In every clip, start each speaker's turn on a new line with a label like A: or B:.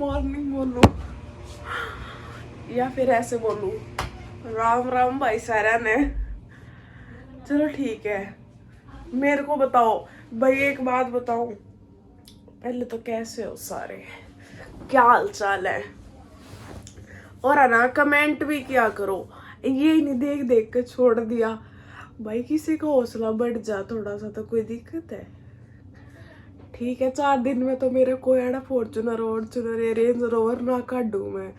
A: Morning बोलूं या फिर ऐसे बोलूं राम राम भाई सारा ने। चलो ठीक है, मेरे को बताओ भाई, एक बात बताऊं, पहले तो कैसे हो सारे, क्या हाल चाल है, और है ना कमेंट भी किया करो। ये नहीं देख देख के छोड़ दिया भाई, किसी का हौसला बढ़ जा थोड़ा सा तो कोई दिक्कत है। ठीक है 4 दिन में तो मेरे कोई एड़ा फॉर्चुनर रेंज रोवर ना काटू मैं,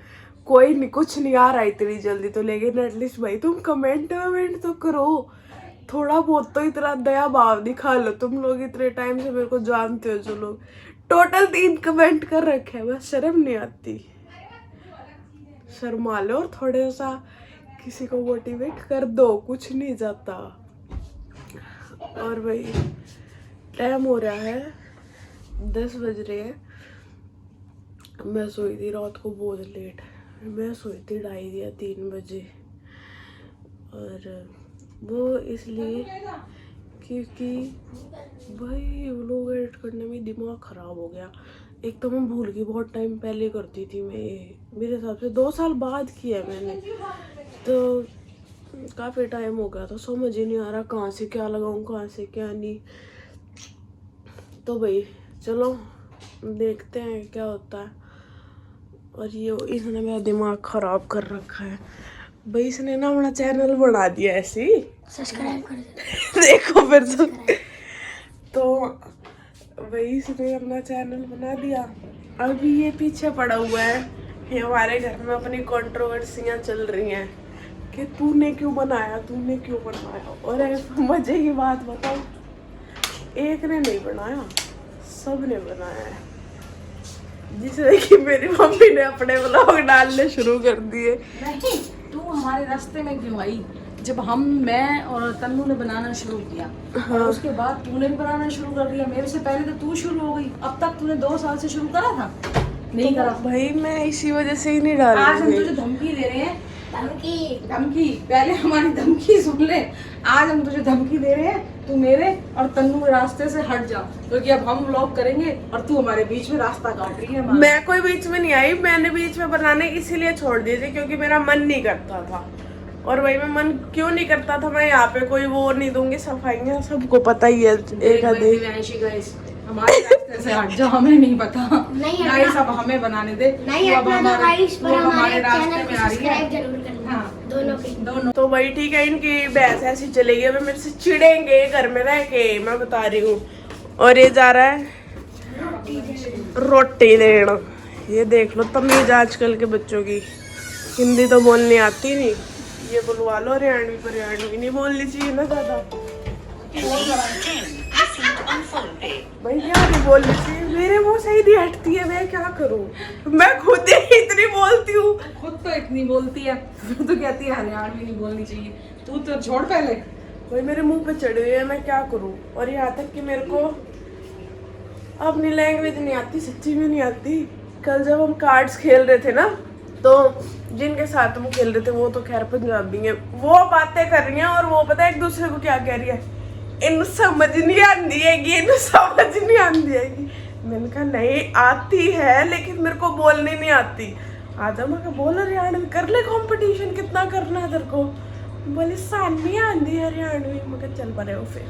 A: कोई नहीं, कुछ नहीं आ रहा इतनी जल्दी तो, लेकिन एटलीस्ट भाई तुम कमेंट वमेंट तो करो थोड़ा बहुत, तो इतना दया भाव दिखा लो। तुम लोग इतने टाइम से मेरे को जानते हो, जो लोग टोटल 3 कमेंट कर रखे हैं, बस शर्म नहीं आती, शर्मा लो और थोड़ा सा किसी को मोटिवेट कर दो, कुछ नहीं जाता। और भाई टाइम हो रहा है 10 बज रहे हैं, मैं सोई थी रात को बहुत लेट, मैं सोई थी 2:30 या 3 बजे, और वो इसलिए क्योंकि भाई व्लॉग एडिट करने में दिमाग ख़राब हो गया। एक तो मैं भूल गई, बहुत टाइम पहले करती थी मैं, मेरे हिसाब से 2 साल बाद किया मैंने, तो काफ़ी टाइम हो गया, तो समझ ही नहीं आ रहा कहाँ से क्या लगाऊँ कहाँ से क्या नहीं। तो भाई चलो देखते हैं क्या होता है। और ये इसने मेरा दिमाग ख़राब कर रखा है भाई, इसने ना अपना चैनल बना दिया ऐसे ही,
B: सब्सक्राइब कर
A: देखो फिर तो वही इसने अपना चैनल बना दिया। अभी ये पीछे पड़ा हुआ है, ये हमारे घर में अपनी कंट्रोवर्सियां चल रही हैं कि तूने क्यों बनाया, तूने क्यों बनाया। और मजे की बात बताओ, एक ने नहीं बनाया, सब ने बनाया है, जिससे कि मेरी मम्मी ने अपने व्लॉग डालने शुरू कर दिए।
B: नहीं, तू हमारे रास्ते में क्यों आई? जब मैं और तन्नू ने बनाना शुरू किया,
A: हाँ।
B: और उसके बाद तूने भी बनाना शुरू कर दिया। मेरे से पहले तो तू शुरू हो गई, अब तक तूने 2 साल से शुरू करा था? नहीं
A: तो
B: करा
A: भाई मैं इसी वजह से ही नहीं डाल
B: आज हम
A: रही।
B: तुझे धमकी दे रहे हैं, धमकी पहले हमारी धमकी सुन ले। आज हम तुझे धमकी दे रहे हैं, तू मेरे और तन्नू के रास्ते से हट जा, क्योंकि अब हम व्लॉग करेंगे और तू हमारे बीच में रास्ता काट रही है हमारा।
A: मैं कोई बीच में नहीं आई, मैंने बीच में बनाने इसीलिए छोड़ दिए थे क्योंकि मेरा मन नहीं करता था। और वही मैं मन क्यों नहीं करता था, मैं यहाँ पे कोई वो नहीं दूंगी, सफाइयाँ सबको पता ही है। एक आधे
B: हमारे रास्ते से हट जा, हमें नहीं पता। गाइस अब हमें बनाने दे,
C: नहीं
B: अब हमारे रास्ते में आ रही है।
C: जरूर करना,
B: हाँ,
C: दोनों
A: तो वही ठीक है, इनकी बहस ऐसी चलेगी, अभी मेरे से चिढ़ेंगे घर में रह के, मैं बता रही हूँ। और ये जा रहा है रोटी देना, ये देख लो तमीज आजकल के बच्चों की, हिंदी तो बोलनी आती नहीं, ये बुलवा लो हरियाणवी, हरियाणवी नहीं बोलनी चाहिए ना ज्यादा। भाई क्या नहीं बोलनी चाहिए, मेरे मुंह से ही नहीं हटती है, मैं क्या करूं, मैं खुद ही इतनी बोलती हूँ।
B: खुद तो इतनी बोलती है, फिर तो कहती है हरियाणवी नहीं बोलनी चाहिए। तू तो छोड़ पहले,
A: भाई मेरे मुंह पे चढ़ी हुई है, मैं क्या करूं। और यहाँ तक कि मेरे को अपनी लैंग्वेज नहीं आती, सच्ची में नहीं आती। कल जब हम कार्ड्स खेल रहे थे ना, तो जिनके साथ हम खेल रहे थे वो तो खैर पंजाबी हैं, वो बातें कर रही हैं और वो पता है एक दूसरे को क्या कह रही है, इन समझ नहीं आती है, इन समझ नहीं आती है। मैंने कहा नहीं आती है, लेकिन मेरे को बोलनी नहीं आती। आजा मैं बोल हरियाणवी कर ले, कंपटीशन कितना करना है तेरे को। बोली सानी आंदी हरियाणवी, मैं चल पड़े हो फिर।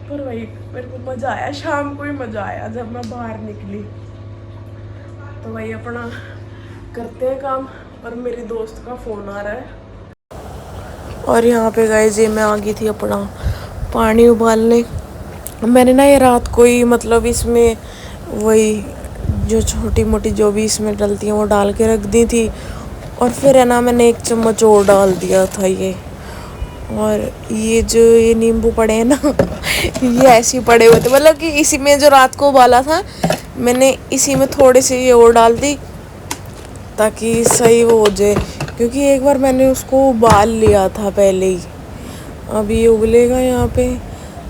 A: पर वही मेरे को मजा आया, शाम को ही मजा आया जब मैं बाहर निकली। तो वही अपना करते हैं काम, और मेरी दोस्त का फोन आ रहा है। और यहाँ पे गाइस ये मैं आ गई थी अपना पानी उबालने। मैंने ना ये रात को ही मतलब इसमें वही जो छोटी मोटी जो भी इसमें डलती हैं वो डाल के रख दी थी, और फिर है ना मैंने 1 चम्मच और डाल दिया था ये। और ये जो ये नींबू पड़े हैं ना ये ऐसे ही पड़े हुए थे, मतलब कि इसी में जो रात को उबाला था मैंने इसी में थोड़े से ये और डाल दी ताकि सही वो हो जाए, क्योंकि एक बार मैंने उसको उबाल लिया था पहले ही। अभी ये उबलेगा यहाँ पे।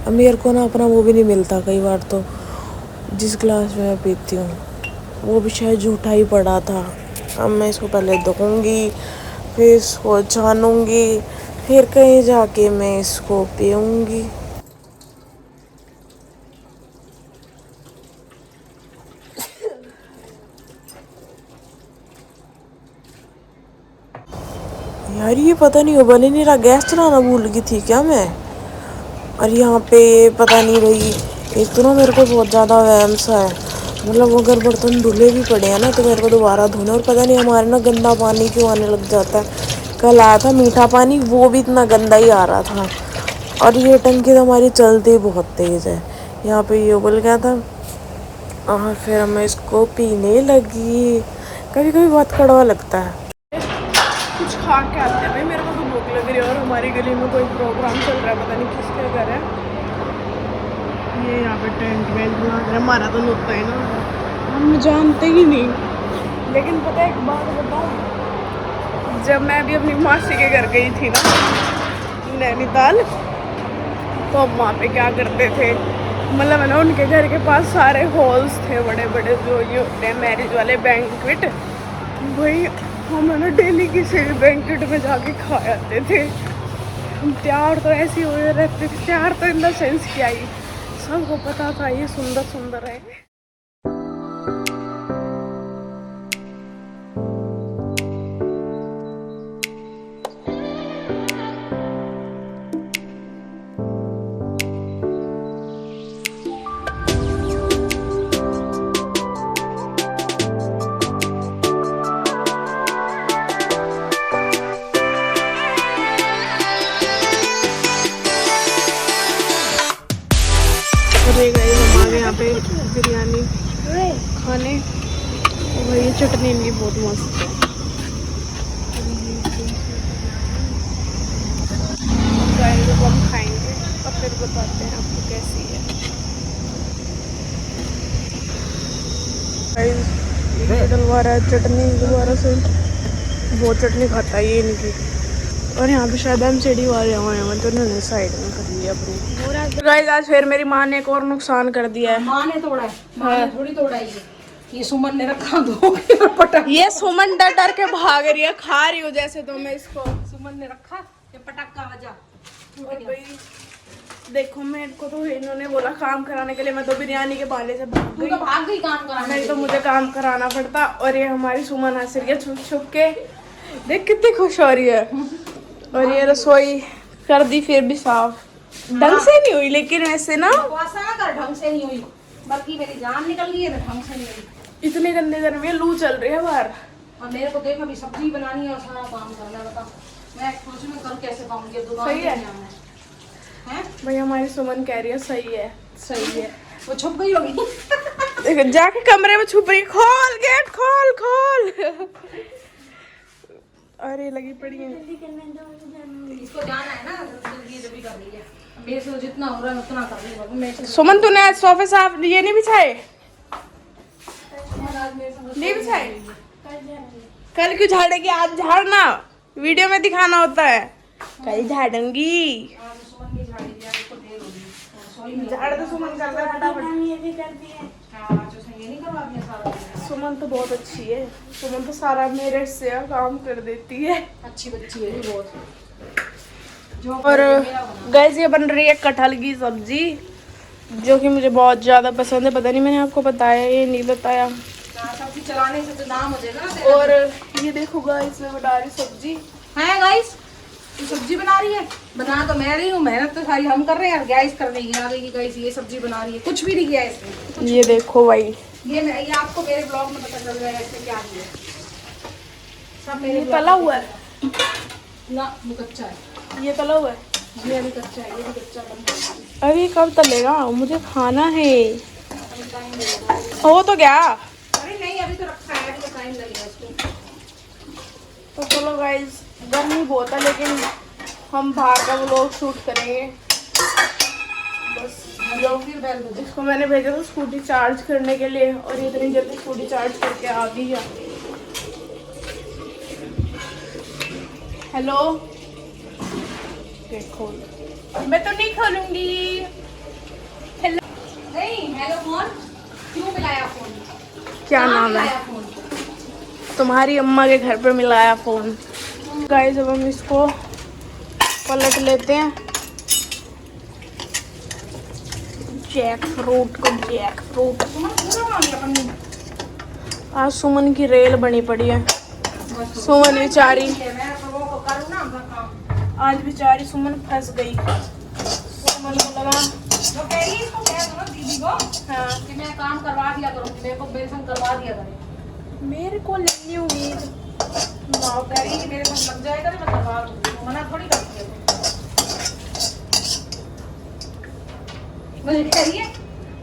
A: अब मेरे को ना अपना वो भी नहीं मिलता कई बार, तो जिस गिलास में मैं पीती हूँ वो भी शायद झूठा ही पड़ा था। अब मैं इसको पहले धोऊंगी, फिर इसको छानूंगी, फिर कहीं जाके मैं इसको पीऊँगी। यार ये पता नहीं उबल ही नहीं रहा, गैस चलाना भूल गई थी क्या मैं। और यहाँ पे पता नहीं भाई, एक तो ना मेरे को बहुत ज़्यादा वहम सा है, मतलब अगर बर्तन धुले भी पड़े हैं ना तो मेरे को दोबारा धोना। और पता नहीं हमारे ना गंदा पानी क्यों आने लग जाता है। कल आया था मीठा पानी, वो भी इतना गंदा ही आ रहा था। और ये टंकी तो हमारी चलती बहुत तेज़ है। यहाँ पे ये उबल गया था और फिर मैं इसको पीने लगी। कभी कभी बहुत कड़वा लगता है। कुछ खा के आते हैं भाई, मेरे को तो भूख लग रही है। और हमारी गली में कोई प्रोग्राम चल रहा है, पता नहीं किसके घर है। ये यहाँ पे टेंट वेंट बना रहे हैं, हमारा तो होता है ना, हम जानते ही नहीं। लेकिन पता है एक बात बताऊँ, जब मैं अभी अपनी मासी के घर गई थी ना नैनीताल, तो हम वहाँ पे क्या करते थे, मतलब है ना उनके घर के पास सारे हॉल्स थे बड़े बड़े, जो ये होते हैं मैरिज वाले बैंक्वेट। वही हम है ना डेली किसी भी बैंक्वेट में जाके खा आते थे। हम तैयार तो ऐसे हुए रहते थे, तैयार तो इन द सेंस क्या ही, सबको पता था ये सुंदर सुंदर है। यहाँ पे बिरयानी खाने, और ये चटनी इनकी बहुत मस्त है। जब हम खाएंगे और फिर बताते हैं आपको कैसी है। डलवा रहा है चटनी दोबारा से, बहुत चटनी खाता है ये इनकी। और यहाँ पे शायद MCD वाले हुए हैं, तो उन्होंने साइड में कर लिया अपनी। गाइस आज फिर मेरी माँ ने एक और नुकसान कर दिया है।
B: माँ ने तोड़ा है, माँ ने थोड़ी तोड़ा है ये सुमन ने रखा धो के और पटक।
A: ये सुमन डर डर के भाग रही है, खा रही हूँ जैसे तो मैं इसको।
B: सुमन ने रखा ये पटक का वजह।
A: और भाई देखो मेरे को तो इन्होंने बोला काम कराने के लिए, मैं तो बिरयानी के बहाने से भाग गई।
B: तो भाग गई काम कराने,
A: नहीं तो मुझे काम कराना पड़ता। और ये हमारी सुमन हंस रही है छुप छुप के, देख कितनी खुश हो रही है। और ये रसोई कर दी फिर भी साफ, ढंग से नहीं हुई लेकिन ऐसे ना
B: कर ढंग से नहीं हुई, बल्कि मेरी जान निकल गई है ना, ढंग से नहीं हुई।
A: इतनी गंदी गर्मी है, लू चल रही है बाहर।
B: और मेरे को देख अभी सब्जी बनानी है और सारा काम करना है, बता मैं सोच में कल कैसे पाऊंगी, दुकान
A: सही है
B: हैं
A: भाई, हमारी सुमन कह रही है सही है सही है।
B: वो छुप गई होगी
A: देखो जाके कमरे में छुप रही, खोल गेट खोल खोल। अरे लगी पड़ी है,
B: इसको जाना है ना, जल्दी जल्दी कर रही है। मेरे से जितना हो रहा है उतना कर रही है। मेरे से
A: सुमन तूने आज सोफे साफ ये नहीं बिछाए, नहीं बिछाए? कल क्यों झाड़ेगी, आज झाड़ना, वीडियो में दिखाना होता है। कल झाड़ूंगी, झाड़ तो सुमन कर रहा है फटाफट। सुमन तो बहुत अच्छी है, सुमन तो सारा मेरे से काम कर देती है,
B: अच्छी बच्ची है बहुत।
A: और गाइस ये बन रही है कटहल की सब्जी, जो कि मुझे बहुत ज़्यादा पसंद है। पता नहीं मैंने आपको बताया ये नहीं बताया।
B: सब्जी चलाने से तो नाम हो जाएगा।
A: और ये देखो गाइस मैं बना रही सब्जी
B: है। गाइस तू सब्जी बना रही है, बना तो मैं रही हूँ, मेहनत तो सारी हम कर रहे हैं। गाइस कर रही है आ गई, गाइस ये सब्जी बना रही है, कुछ भी नहीं किया इसमें।
A: ये देखो भाई,
B: ये आपको मेरे ब्लॉग में पता चल रहा है इसमें क्या किया। सब मेरे
A: तला हुआ है
B: ना, वो कच्चा है।
A: ये तला हुआ है,
B: ये भी कच्चा है, ये भी कच्चा बन।
A: अभी कब तलेगा, मुझे खाना है। हो तो गया,
B: अरे नहीं अभी तो रखा है, अभी तो टाइम लगेगा इसको।
A: तो चलो गाइस गर्मी बहुत है, लेकिन हम बाहर का व्लॉग शूट करेंगे बस। इसको मैंने भेजा था स्कूटी चार्ज करने के लिए, और ये इतनी जल्दी स्कूटी चार्ज करके आ गई है। हेलो देखो, मैं तो नहीं खोलूंगी। हेलो
B: नहीं हेलो फोन क्यों मिलाया फोन,
A: क्या नाम है तुम्हारी अम्मा के घर पे मिलाया फोन। गाइस अब हम इसको पलट लेते हैं, जैक फ्रूट को, जैक फ्रूट। आज सुमन की रेल बनी पड़ी है, सुमन बेचारी।
B: मैं तो वो करूँ ना
A: आज बेचारी सुमन फंस गई। सुमन को लगा
B: वो कह रही है इसको कह दो ना दीदी को
A: हाँ
B: कि मैं काम करवा दिया करूँगी, मेरे को बेसन करवा दिया करे।
A: मेरे को नहीं उम्मीद।
B: वो कह रही है कि मेरे संग लग जाएगा तो मैं करवा दूँगी, मना थोड़ी करती है। मुझे कह रही है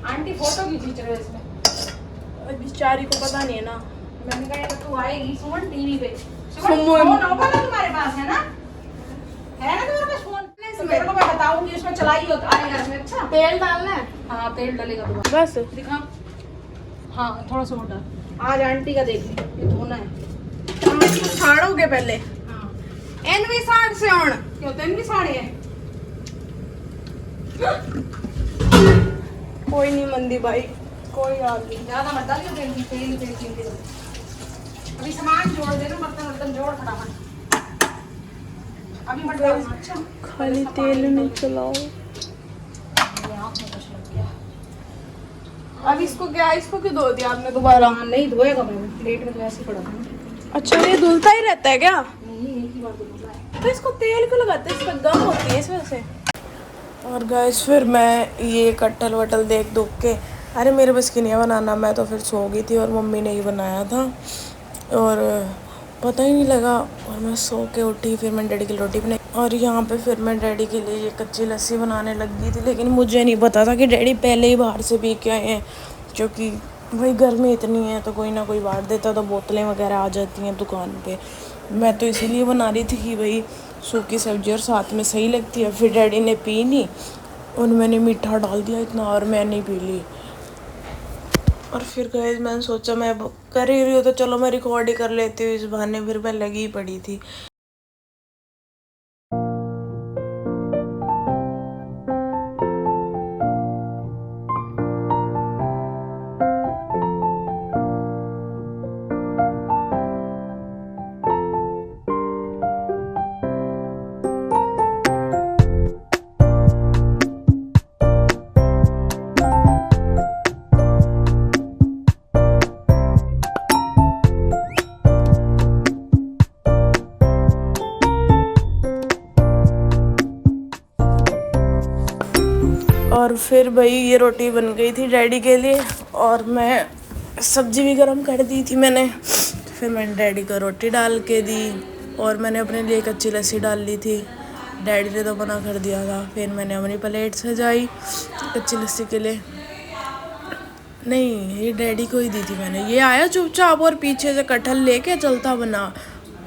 B: आंटी फोटो क्यों खींच रहे हो इसमें।
A: और बेचारी को पता नहीं है ना।
B: मैंने कहा कि तू आएगी सुमन टीवी पे।
A: सुमन।
B: फोन होगा ना तुम्हारे पास, है ना? है ना तुम्हारे पास फोन? तो मेरे को मैं बताऊंगी उसमें चलाई हो तो आएगा इसमें। अच्छा
A: तेल डालना है
B: हाँ तेल डलेगा तुम्हारा।
A: बस।
B: दिखा हाँ थोड़ा सा और डाल। आज आंटी का देख ली, ये धोना है।
A: छाड़ोगे पहले।
B: हाँ
A: एनवी साठ से ऑन
B: क्यों तेन भी साड़े है।
A: कोई नहीं मंदी भाई, कोई बात नहीं।
B: ज्यादा मत डालियो तेल, तेल तेल चिंती करो। अभी सामान जोड़ देना, बर्तन वर्तन जोड़ फटाफट। अभी मत डालना। अच्छा
A: खाली तेल नहीं चलाओ।
B: मेरी आँख में कुछ लग गया।
A: अब इसको क्या, इसको क्यों धो दिया आपने दोबारा?
B: हाँ नहीं धोएगा, मैं प्लेट में तो ऐसे ही पड़ा था।
A: अच्छा ये धुलता ही रहता है क्या?
B: नहीं एक ही बार तो धुला है।
A: तो इसको तेल क्यों लगाते हैं? इसमें गम होती है इस वजह से। और गाइस फिर मैं ये कट्टल वटल देख दुख के, अरे मेरे बस की नहीं है बनाना, मैं तो फिर सो गई थी और मम्मी ने ही बनाया था और पता ही नहीं लगा। और मैं सो के उठी, फिर मैंने डैडी की रोटी बनाई और यहाँ पे फिर मैं डैडी के लिए ये कच्ची लस्सी बनाने लग गई थी। लेकिन मुझे नहीं पता था कि डैडी पहले ही बाहर से पी के आए हैं, क्योंकि भाई गर्मी इतनी है तो कोई ना कोई बांट देता, तो बोतलें वगैरह आ जाती हैं दुकान पे। मैं तो इसीलिए बना रही थी कि भाई सूखी सब्जी और साथ में सही लगती है। फिर डैडी ने पी नहीं और मैंने मीठा डाल दिया इतना और मैं नहीं पी ली। और फिर गए मैंने सोचा मैं अब कर ही रही हूँ तो चलो मैं रिकॉर्ड ही कर लेती हूँ इस बहाने। फिर मैं लगी ही पड़ी थी। और फिर भाई ये रोटी बन गई थी डैडी के लिए और मैं सब्जी भी गरम कर दी थी मैंने। फिर मैंने डैडी को रोटी डाल के दी और मैंने अपने लिए कच्ची लस्सी डाल ली थी। डैडी ने तो मना कर दिया था। फिर मैंने अपनी प्लेट सजाई कच्ची लस्सी के लिए। नहीं ये डैडी को ही दी थी मैंने। ये आया चुपचाप और पीछे से कटहल लेके चलता बना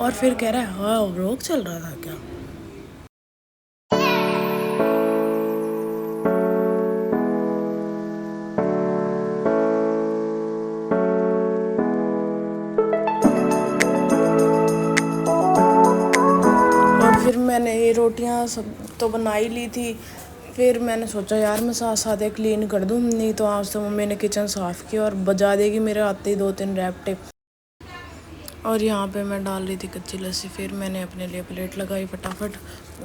A: और फिर कह रहा है हाँ व्लॉग चल रहा था क्या। फिर मैंने ये रोटियां सब तो बना ही ली थी। फिर मैंने सोचा यार मैं साथ साथ एक क्लीन कर दूँ, नहीं तो आज तो मम्मी ने किचन साफ़ किया और बजा देगी मेरे आते ही 2-3 रैपटे। और यहाँ पे मैं डाल रही थी कच्ची लस्सी। फिर मैंने अपने लिए प्लेट लगाई फटाफट।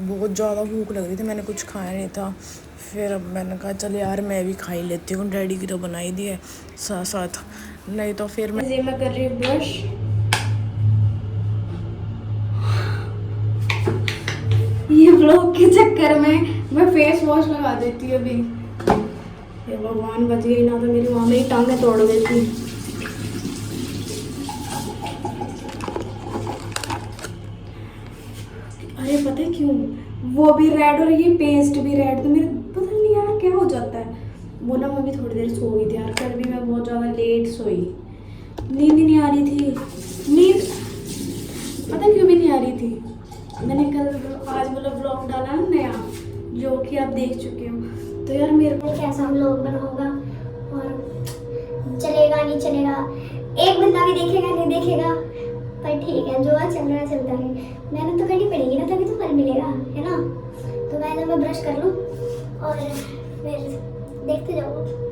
A: बहुत ज़्यादा भूख लग रही थी, मैंने कुछ खाया नहीं था। फिर अब मैंने कहा चल यार मैं भी खा ही लेती हूँ, डैडी की तो बनाई दी है साथ साथ, नहीं तो फिर मैं
C: कर रही हूँ ब्रश। ये ब्लॉग के चक्कर में मैं फेस वॉश लगा देती हूँ अभी। ये भगवान बच गई ना तो मेरी माँ मेरी टांगें तोड़ देती। अरे पता है क्यों, वो भी रेड और ये पेस्ट भी रेड, तो मेरे पता नहीं यार क्या हो जाता है। वो ना मैं भी थोड़ी देर सो गई थी यार, कल भी मैं बहुत ज़्यादा लेट सोई, नींद ही नहीं आ रही थी। नींद पता क्यों भी नहीं आ रही थी, मैंने कल आज मतलब व्लॉग डाला ना नया, जो कि आप देख चुके हो। तो यार मेरे को
D: कैसा व्लॉग बना होगा और चलेगा नहीं चलेगा, एक बंदा भी देखेगा नहीं देखेगा, पर ठीक है जो चल रहा है चलता है। मेहनत तो करनी पड़ेगी ना, तभी तो फल मिलेगा, है ना। तो मैं ब्रश कर लूँ और फिर देखते जाओ।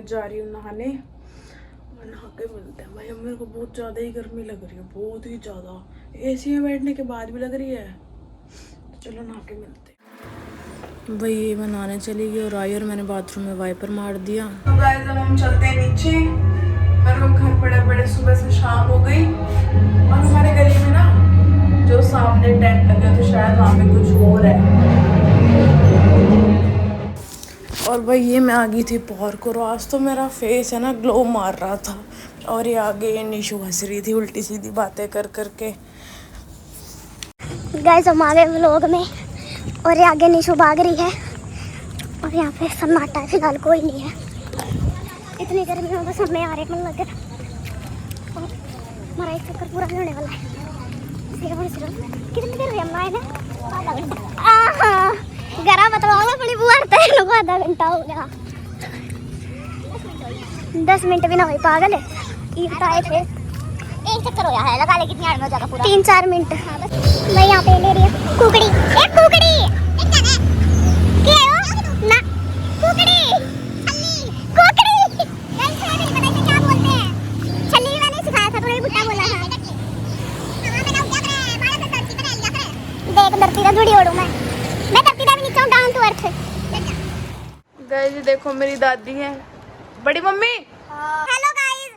A: मैं जा रही हूँ नहाने और नहा के मिलते हैं। भाई अब मेरे को बहुत ज़्यादा ही गर्मी लग रही है, बहुत ही ज़्यादा। एसी में बैठने के बाद भी लग रही है। तो चलो नहा के मिलते हैं। भाई ये मैं नहाने चली गई और आई और मैंने बाथरूम में वाइपर मार दिया। तो गाइस अब हम चलते हैं नीचे। मेरे को घर पड़े पड़े सुबह से शाम हो गई और हमारे गली में ना जो सामने टेंट लगे तो शायद वहाँ पे कुछ और है। और भाई ये मैं आ गई थी पार्क और आज तो मेरा फेस है ना ग्लो मार रहा था। और ये आगे निशु हंस रही थी उल्टी सीधी बातें कर करके।
D: गाइस हम आ गए व्लॉग में और ये आगे निशु भाग रही है और यहाँ पे सन्नाटा है, फिलहाल कोई नहीं है। इतनी गर्मी में बस हमें आ रहे मन लग रहा और हमारा एक चक्कर पूरा नहीं होने वाला है। कितनी देर हुई हम आए ना? आधा घंटा। गरा बताओ अपनी बुआ को आधा घंटा हो गया। 10 मिनट भी ना हुई, पागल है। आए थे एक चक्कर हो है, लगा ले कितनी आड़ में हो जाएगा पूरा। 3-4 मिनट। मैं यहाँ पे ले रही हूँ कुकड़ी। एक कुकड़ी क्या हो ना? कुकड़ी कुकड़ी क्या बोलते हैं? छल्ली मैंने सिखाया था, थोड़ी भुट्टा बोला था। देख धरती का जुड़ी ओढ़ू मैं धरती का भी नीचे डाउन टू अर्थ।
A: गाइस देखो मेरी दादी है, बड़ी मम्मी।
D: हेलो गाइस,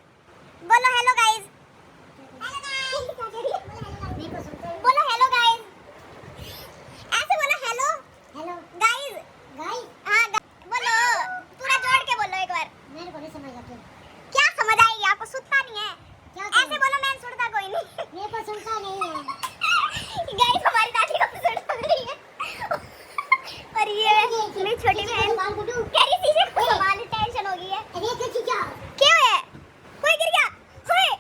D: बोलो हेलो गाइस। बोलो हेलो गाइस, ऐसे बोलो हेलो हेलो गाइस। गाइस हाँ बोलो, पूरा जोड़ के बोलो एक बार। मेरे को नहीं समझ आती। क्या समझ आएगी आपको? सुनता नहीं है। ऐसे बोलो, मैं सुनता कोई नहीं। मेरे को सुनता नहीं है। गाइस हमारी दादी को सुनता नहीं है। और ये मेरी छोटी बहन कह रही थी मुझे संभाल, टेंशन हो गई है। अरे क्या है? कोई गिर गया? होए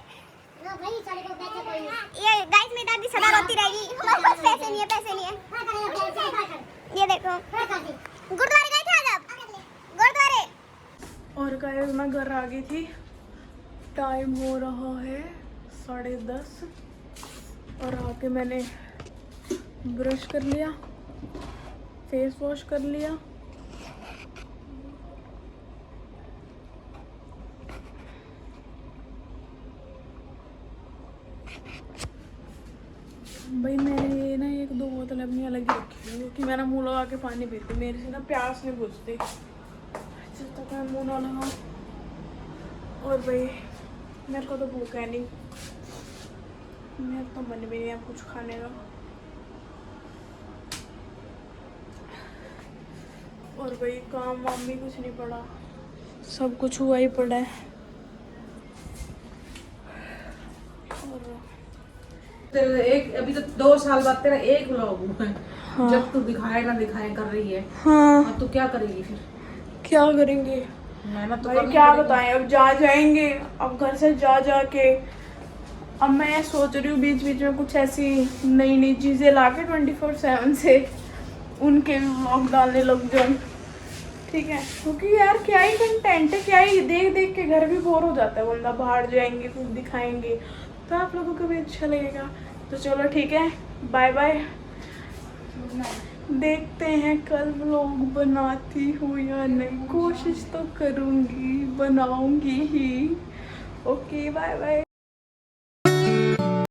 D: ना भाई, सारे को पैसे कोई नहीं। ये गाइस मेरी दादी सदा रोती रहेगी, हमारे पास पैसे नहीं है, पैसे नहीं है। ये देखो गुरुद्वारे गए थे आज आप? गुरुद्वारे।
A: और गाइस मैं घर आ गई थी। टाइम हो रहा है 10:30 और आके मैंने ब्रश कर लिया, फेस वॉश कर लिया। भाई मैंने ये ना 1-2 बोतल अपनी अलग ही रखी है क्योंकि मैं ना मुँह लगा के पानी पीती, मेरे से ना प्यास नहीं बुझती जब तक मैं मुँह ना लगाऊँ। और भाई मेरे को तो भूख है नहीं, मेरा तो मन भी नहीं है कुछ खाने का। और भाई काम वाम भी कुछ नहीं पड़ा, सब कुछ हुआ ही पड़ा है।
B: तेरे एक अभी तो 2 साल बाद तेरा एक व्लॉग हुआ है।
A: हाँ।
B: जब तू दिखाए ना दिखाए कर रही है।
A: हाँ
B: और तू क्या करेगी फिर?
A: क्या करेंगे
B: मेहनत तो
A: भाई,
B: करनी
A: क्या
B: पड़ेगी।
A: बताएं। अब जा जाएंगे, अब घर से जा के अब मैं सोच रही हूँ बीच बीच में कुछ ऐसी नई नई चीज़ें ला के 24/7 से उनके भी व्लॉग डालने लग जाऊँ, ठीक है? क्योंकि यार क्या ही कंटेंट है, क्या ही देख देख के घर भी बोर हो जाता है बंदा। बाहर जाएंगे कुछ दिखाएंगे तो आप लोगों को भी अच्छा लगेगा। तो चलो ठीक है, बाय बाय। देखते हैं कल व्लॉग बनाती हूँ या नहीं, कोशिश तो करूँगी, बनाऊँगी ही। Okay bye bye.